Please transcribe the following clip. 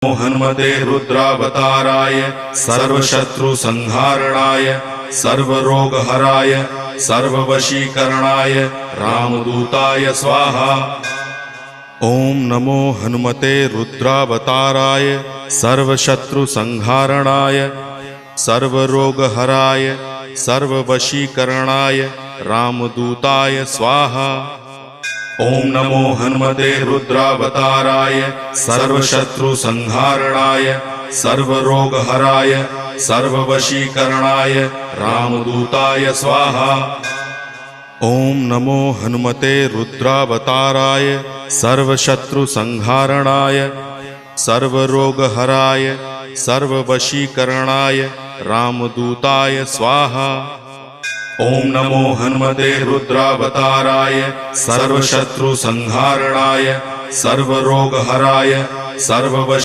हनुमते रुद्रावताराय सर्वशत्रुसंहारणाय सर्वरोगहराय सर्ववशीकरणाय रामदूताय स्वाहा। ओम नमो हनुमते रुद्रावताराय सर्वशत्रुसंहारणाय सर्वरोगहराय सर्ववशीकरणाय रामदूताय स्वाहा। ओम नमो हनुमते रुद्रावताराय सर्वशत्रुसंहारणाय सर्वरोगहराय सर्ववशीकरणाय रामदूताय स्वाहा। ओम नमो हनुमते रुद्रावताराय सर्वशत्रुसंहारणाय सर्वरोगहराय सर्ववशीकरणाय रामदूताय स्वाहा। ओम नमो हनुमते रुद्रावताराय सर्वशत्रुसंहारणाय सर्वरोगहराय सर्ववशीकरणाय